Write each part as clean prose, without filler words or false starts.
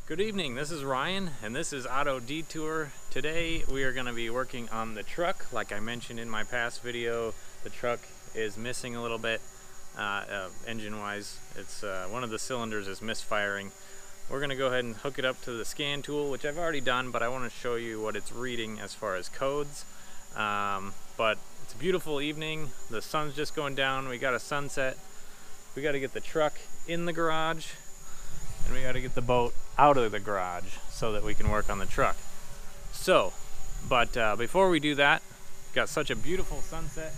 Good evening, this is Ryan and this is Auto Detour. Today we are going to be working on the truck. Like I mentioned in my past video, the truck is missing a little bit engine wise. It's one of the cylinders is misfiring. We're going to go ahead and hook it up to the scan tool, which I've already done, but I want to show you what it's reading as far as codes. But it's a beautiful evening, the sun's just going down, we got a sunset. We got to get the truck in the garage and we got to get the boat out of the garage so that we can work on the truck. But before we do that, we've got such a beautiful sunset.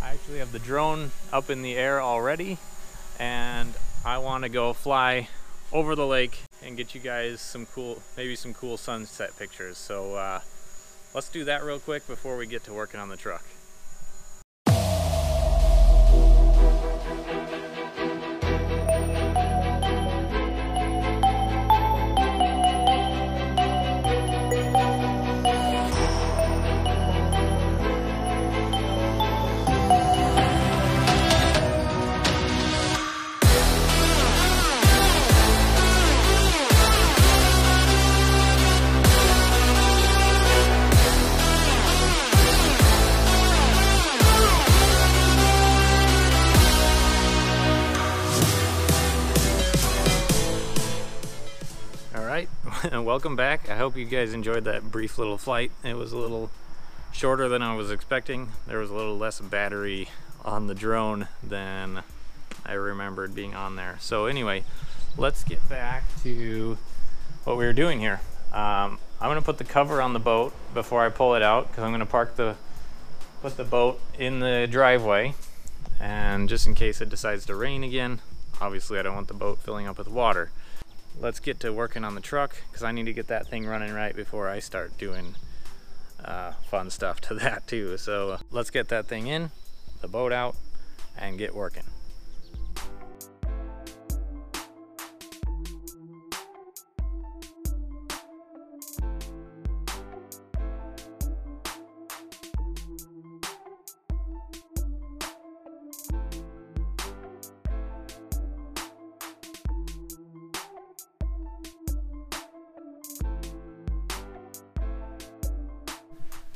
I actually have the drone up in the air already and I want to go fly over the lake and get you guys some cool, maybe some cool sunset pictures. So let's do that real quick before we get to working on the truck. Welcome back. I hope you guys enjoyed that brief little flight. It was a little shorter than I was expecting. There was a little less battery on the drone than I remembered being on there. So anyway, let's get back to what we were doing here. I'm gonna put the cover on the boat before I pull it out because I'm gonna put the boat in the driveway, and just in case it decides to rain again, obviously I don't want the boat filling up with water. Let's get to working on the truck because I need to get that thing running right before I start doing fun stuff to that too. So let's get that thing in, the boat out, and get working.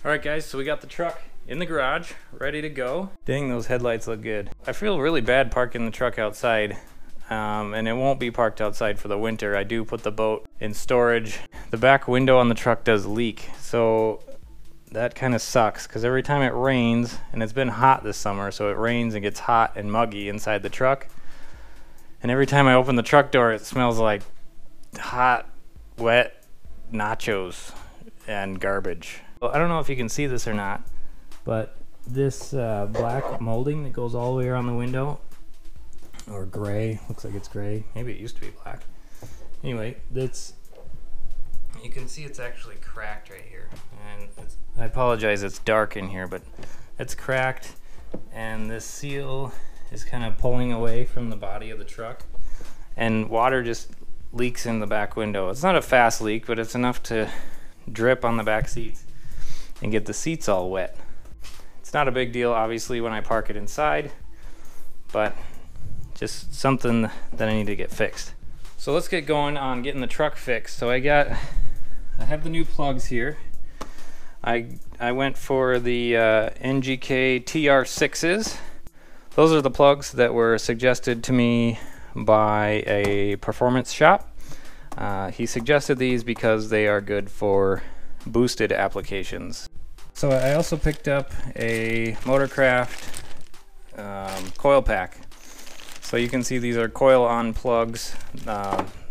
Alright guys, so we got the truck in the garage, ready to go. Dang, those headlights look good. I feel really bad parking the truck outside, and it won't be parked outside for the winter. I do put the boat in storage. The back window on the truck does leak, so that kind of sucks because every time it rains, and it's been hot this summer, so it rains and gets hot and muggy inside the truck. And every time I open the truck door, it smells like hot, wet nachos and garbage. I don't know if you can see this or not, but this black molding that goes all the way around the window, or gray, looks like it's gray, maybe it used to be black. Anyway, you can see it's actually cracked right here, and I apologize it's dark in here, but it's cracked, and this seal is kind of pulling away from the body of the truck, and water just leaks in the back window. It's not a fast leak, but it's enough to drip on the back seats and get the seats all wet. It's not a big deal obviously when I park it inside, but just something that I need to get fixed. So let's get going on getting the truck fixed. So I have the new plugs here. I went for the NGK TR6s. Those are the plugs that were suggested to me by a performance shop. He suggested these because they are good for boosted applications. So I also picked up a Motorcraft coil pack. So you can see these are coil on plugs.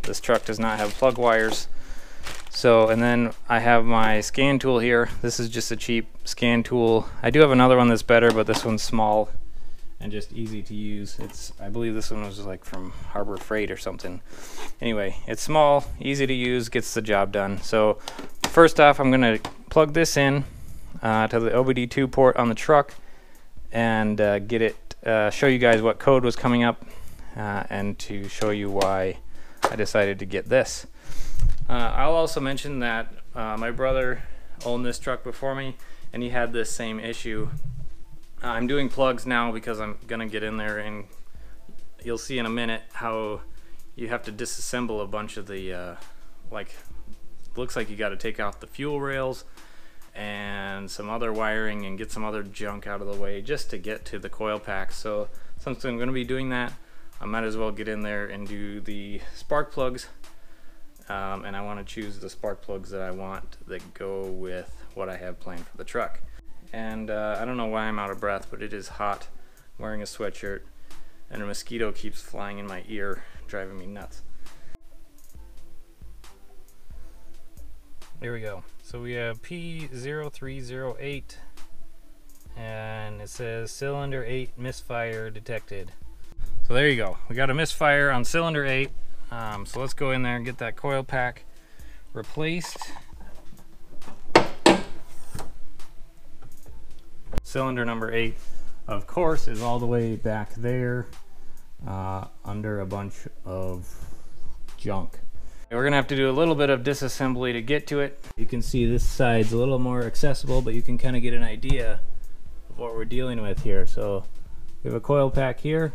This truck does not have plug wires. So, and then I have my scan tool here. This is just a cheap scan tool. I do have another one that's better, but this one's small and just easy to use. I believe this one was like from Harbor Freight or something. Anyway, it's small, easy to use, gets the job done. So first off, I'm gonna plug this in to the OBD2 port on the truck and get it, show you guys what code was coming up and to show you why I decided to get this. I'll also mention that my brother owned this truck before me and he had this same issue. I'm doing plugs now because I'm gonna get in there and you'll see in a minute how you have to disassemble a bunch of the like, looks like you got to take off the fuel rails and some other wiring and get some other junk out of the way just to get to the coil pack. So since I'm going to be doing that, I might as well get in there and do the spark plugs. And I want to choose the spark plugs that I want that go with what I have planned for the truck. And I don't know why I'm out of breath, but it is hot, wearing a sweatshirt, and a mosquito keeps flying in my ear, driving me nuts. There we go. So we have P0308, and it says cylinder 8 misfire detected. So there you go. We got a misfire on cylinder 8. So let's go in there and get that coil pack replaced. Cylinder number 8, of course, is all the way back there under a bunch of junk. We're gonna have to do a little bit of disassembly to get to it. You can see this side's a little more accessible, but you can kind of get an idea of what we're dealing with here. So we have a coil pack here,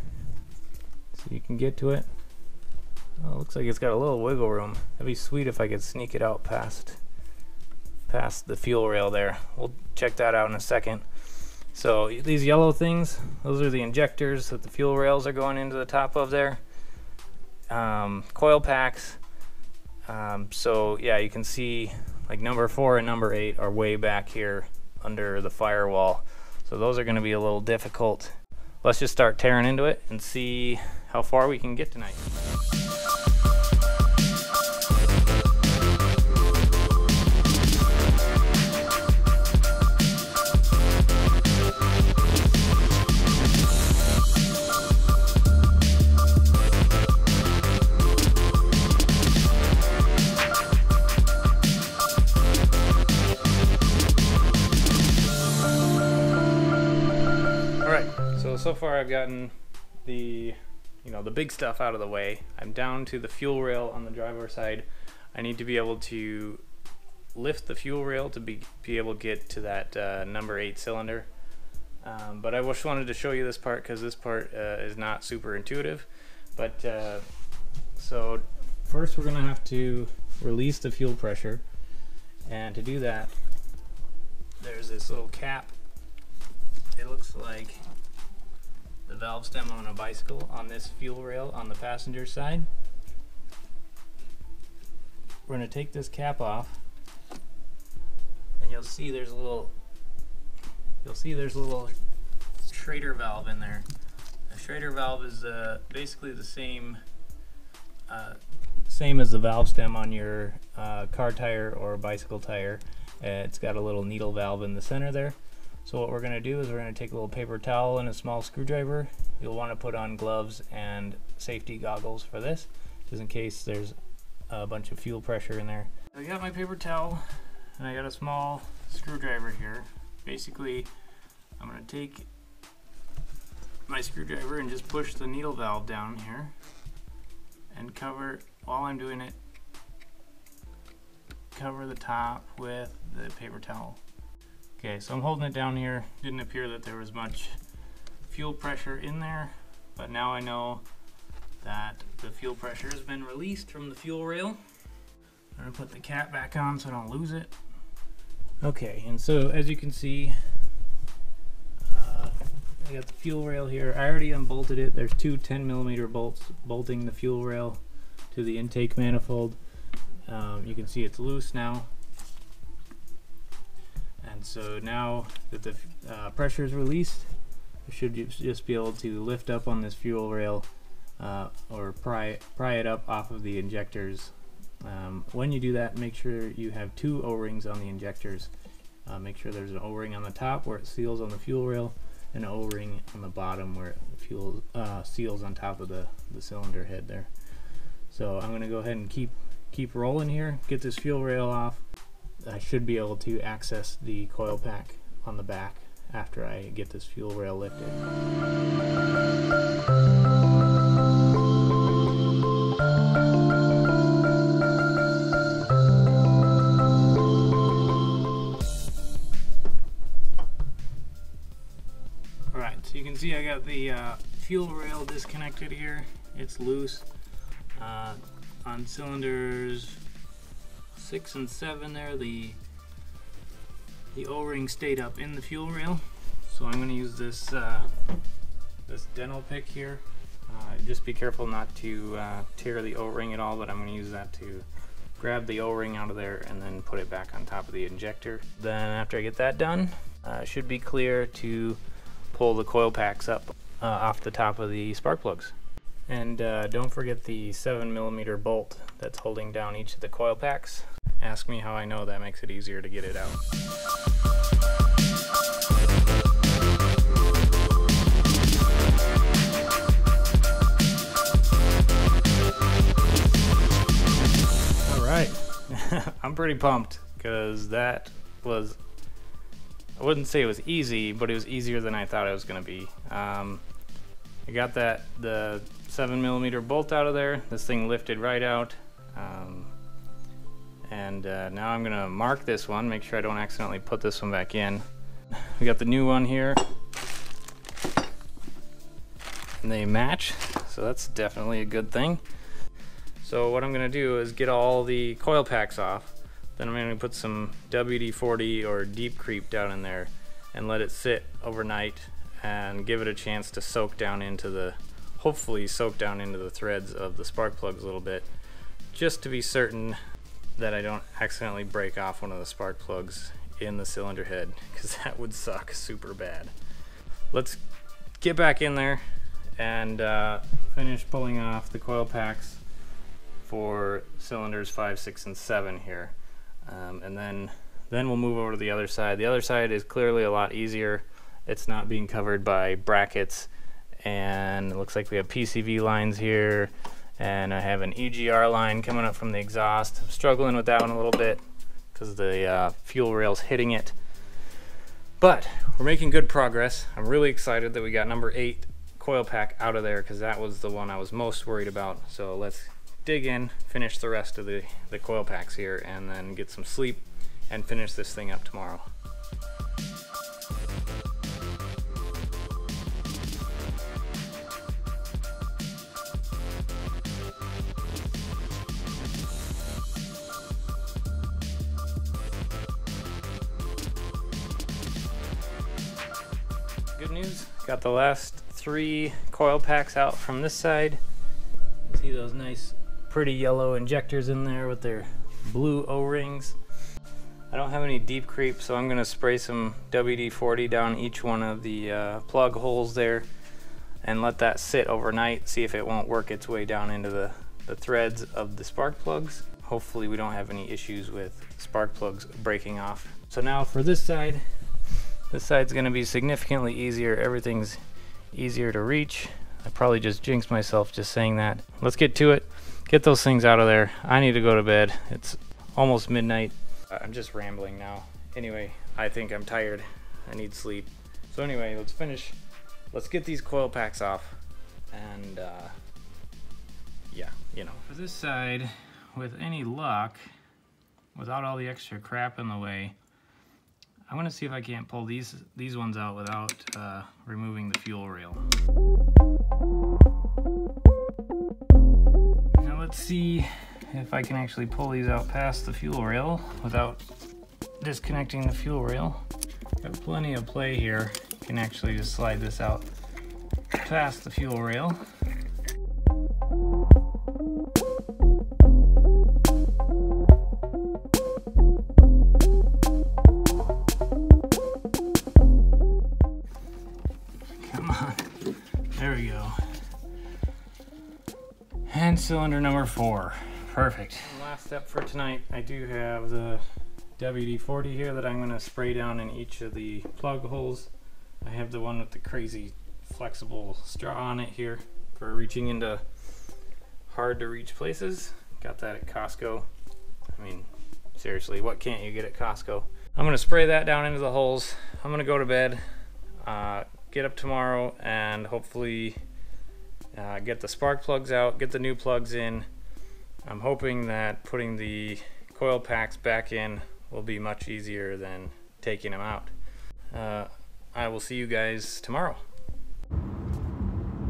so you can get to it. Oh, it looks like it's got a little wiggle room. That'd be sweet if I could sneak it out past the fuel rail there. We'll check that out in a second. So these yellow things, those are the injectors that the fuel rails are going into the top of there. Coil packs. So yeah, you can see like number 4 and number 8 are way back here under the firewall. So those are going to be a little difficult. Let's just start tearing into it and see how far we can get tonight. So far I've gotten the big stuff out of the way. I'm down to the fuel rail on the driver's side. I need to be able to lift the fuel rail to be able to get to that number 8 cylinder. But I just wanted to show you this part because this part is not super intuitive. But so first we're gonna have to release the fuel pressure, and to do that there's this little cap. It looks like the valve stem on a bicycle on this fuel rail on the passenger side. We're going to take this cap off, and you'll see there's a little Schrader valve in there. The Schrader valve is basically the same as the valve stem on your car tire or bicycle tire. It's got a little needle valve in the center there. So what we're going to do is we're going to take a little paper towel and a small screwdriver. You'll want to put on gloves and safety goggles for this, just in case there's a bunch of fuel pressure in there. I got my paper towel and I got a small screwdriver here. Basically, I'm going to take my screwdriver and just push the needle valve down here and while I'm doing it, cover the top with the paper towel. Okay, so I'm holding it down here. Didn't appear that there was much fuel pressure in there, but now I know that the fuel pressure has been released from the fuel rail. I'm gonna put the cap back on so I don't lose it. Okay, and so as you can see, I got the fuel rail here. I already unbolted it. There's two 10mm bolts bolting the fuel rail to the intake manifold. You can see it's loose now. And so now that the pressure is released, you should just be able to lift up on this fuel rail or pry it up off of the injectors. When you do that, make sure you have 2 O-rings on the injectors. Make sure there's an O-ring on the top where it seals on the fuel rail, and an O-ring on the bottom where it seals on top of the cylinder head there. So I'm going to go ahead and keep rolling here, get this fuel rail off. I should be able to access the coil pack on the back after I get this fuel rail lifted. Alright, so you can see I got the fuel rail disconnected here. It's loose. On cylinders 6 and 7 there, the O-ring stayed up in the fuel rail. So I'm going to use this this dental pick here. Just be careful not to tear the O-ring at all, but I'm going to use that to grab the O-ring out of there and then put it back on top of the injector. Then after I get that done, it should be clear to pull the coil packs up off the top of the spark plugs. And don't forget the 7mm bolt that's holding down each of the coil packs. Ask me how I know. That makes it easier to get it out. Alright, I'm pretty pumped because that was, I wouldn't say it was easy, but it was easier than I thought it was going to be. I got the 7mm bolt out of there. This thing lifted right out. Now I'm going to mark this one, make sure I don't accidentally put this one back in. We got the new one here. And they match, so that's definitely a good thing. So what I'm going to do is get all the coil packs off. Then I'm going to put some WD-40 or deep creep down in there and let it sit overnight and give it a chance to soak down into the, hopefully soak down into the threads of the spark plugs a little bit, just to be certain that I don't accidentally break off one of the spark plugs in the cylinder head, because that would suck super bad. Let's get back in there and finish pulling off the coil packs for cylinders 5, 6, and 7 here. And then we'll move over to the other side. The other side is clearly a lot easier. It's not being covered by brackets, and it looks like we have PCV lines here, and I have an EGR line coming up from the exhaust. I'm struggling with that one a little bit because the fuel rail's hitting it. But we're making good progress. I'm really excited that we got number 8 coil pack out of there, because that was the one I was most worried about. So let's dig in, finish the rest of the coil packs here, and then get some sleep and finish this thing up tomorrow. Good news, got the last 3 coil packs out from this side. See those nice pretty yellow injectors in there with their blue O-rings. I don't have any deep creep, so I'm going to spray some WD-40 down each one of the plug holes there and let that sit overnight, see if it won't work its way down into the threads of the spark plugs. Hopefully we don't have any issues with spark plugs breaking off. So now for this side, this side's going to be significantly easier. Everything's easier to reach. I probably just jinxed myself just saying that. Let's get to it. Get those things out of there. I need to go to bed. It's almost midnight. I'm just rambling now. Anyway, I think I'm tired. I need sleep. So anyway, let's finish. Let's get these coil packs off. And yeah, you know. For this side, with any luck, without all the extra crap in the way, I'm gonna see if I can't pull these ones out without removing the fuel rail. Now let's see if I can actually pull these out past the fuel rail without disconnecting the fuel rail. Got plenty of play here. You can actually just slide this out past the fuel rail. Come on. There we go. And cylinder number 4. Perfect. And last step for tonight, I do have the WD-40 here that I'm going to spray down in each of the plug holes. I have the one with the crazy flexible straw on it here for reaching into hard to reach places. Got that at Costco. I mean, seriously, what can't you get at Costco? I'm going to spray that down into the holes. I'm going to go to bed, get up tomorrow, and hopefully get the spark plugs out, get the new plugs in. I'm hoping that putting the coil packs back in will be much easier than taking them out. I will see you guys tomorrow.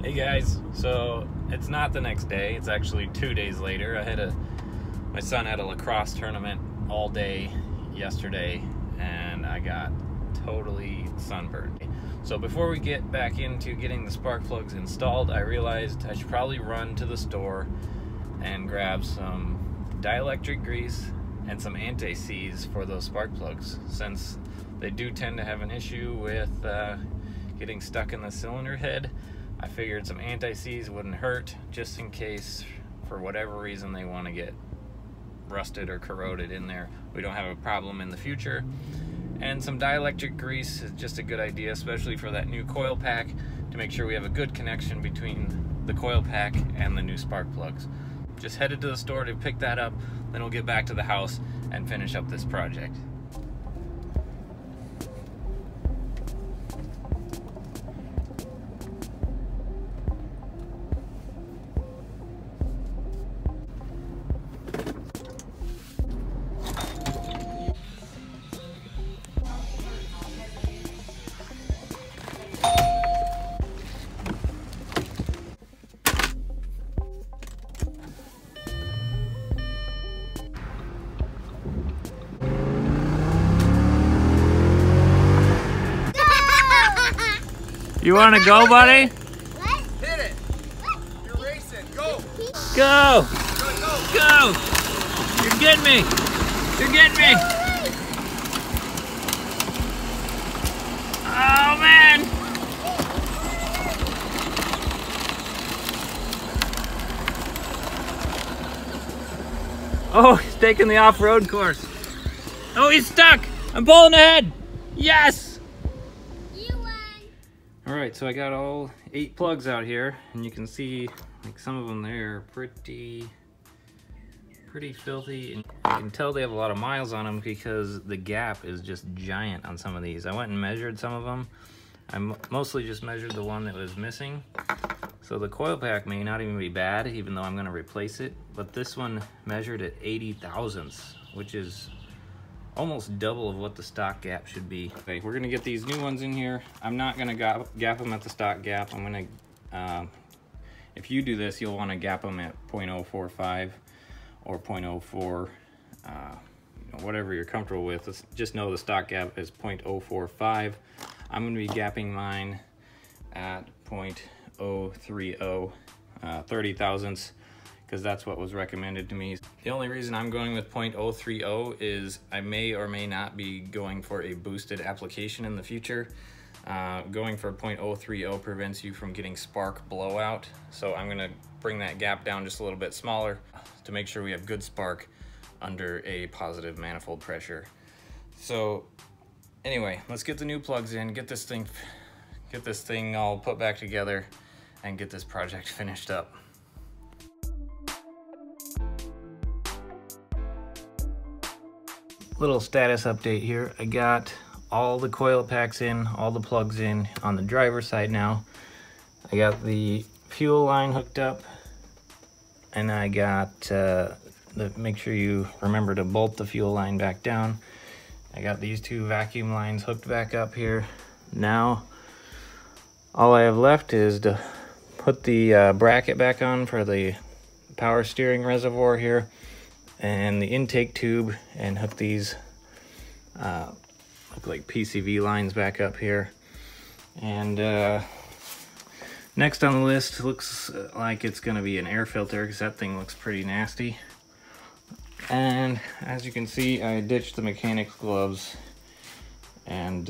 Hey guys, so it's not the next day, it's actually 2 days later. My son had a lacrosse tournament all day yesterday and I got totally sunburned. So before we get back into getting the spark plugs installed, I realized I should probably run to the store and grab some dielectric grease and some anti-seize for those spark plugs, since they do tend to have an issue with getting stuck in the cylinder head. I figured some anti-seize wouldn't hurt, just in case for whatever reason they want to get rusted or corroded in there. We don't have a problem in the future. And some dielectric grease is just a good idea, especially for that new coil pack, to make sure we have a good connection between the coil pack and the new spark plugs. Just headed to the store to pick that up, then we'll get back to the house and finish up this project. You want to go, buddy? What? Hit it. What? You're racing. Go. Go. Go. Go. You're getting me. You're getting me. Oh, man. Oh, he's taking the off-road course. Oh, he's stuck. I'm pulling ahead. Yes. Alright, so I got all 8 plugs out here, and you can see like some of them there are pretty filthy, and you can tell they have a lot of miles on them because the gap is just giant on some of these. I went and measured some of them. I mostly just measured the one that was missing. So the coil pack may not even be bad, even though I'm going to replace it, but this one measured at 80 thousandths, which is almost double of what the stock gap should be. Okay, we're gonna get these new ones in here. I'm not gonna gap them at the stock gap. I'm gonna, if you do this, you'll wanna gap them at 0.045 or 0.04, you know, whatever you're comfortable with. Just know the stock gap is 0.045. I'm gonna be gapping mine at 0.030, 30 thousandths, because that's what was recommended to me. The only reason I'm going with 0.030 is I may or may not be going for a boosted application in the future. Going for 0.030 prevents you from getting spark blowout, so I'm gonna bring that gap down just a little bit smaller to make sure we have good spark under a positive manifold pressure. So anyway, let's get the new plugs in, get this thing all put back together, and get this project finished up. Little status update here. I got all the coil packs in, all the plugs in on the driver's side now. I got the fuel line hooked up, and I got make sure you remember to bolt the fuel line back down. I got these 2 vacuum lines hooked back up here. Now all I have left is to put the bracket back on for the power steering reservoir here, and the intake tube, and hook these look like PCV lines back up here. And next on the list looks like it's going to be an air filter, because that thing looks pretty nasty. And as you can see, I ditched the mechanic's gloves, and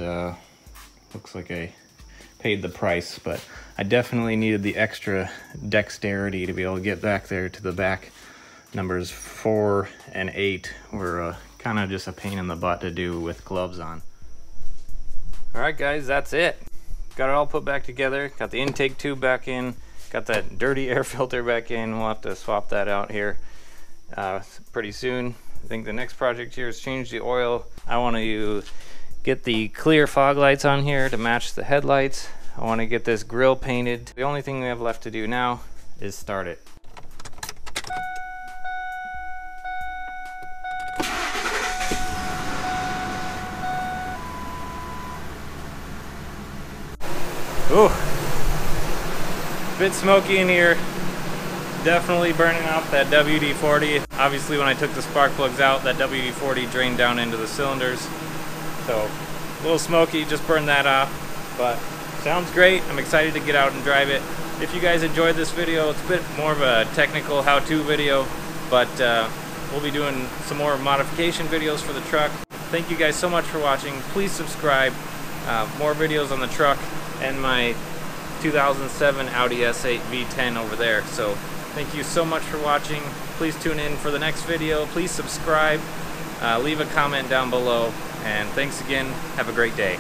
looks like I paid the price, but I definitely needed the extra dexterity to be able to get back there to the back. Numbers 4 and 8 were kind of just a pain in the butt to do with gloves on. Alright guys, that's it. Got it all put back together. Got the intake tube back in. Got that dirty air filter back in. We'll have to swap that out here pretty soon. I think the next project here is change the oil. I want to get the clear fog lights on here to match the headlights. I want to get this grille painted. The only thing we have left to do now is start it. Ooh, a bit smoky in here. definitely burning off that WD-40. Obviously when I took the spark plugs out, that WD-40 drained down into the cylinders. So a little smoky, just burned that off. But sounds great. I'm excited to get out and drive it. If you guys enjoyed this video, it's a bit more of a technical how-to video, but we'll be doing some more modification videos for the truck. Thank you guys so much for watching. Please subscribe. More videos on the truck and my 2007 Audi S8 V10 over there. So thank you so much for watching. Please tune in for the next video. Please subscribe. Leave a comment down below. And thanks again. Have a great day.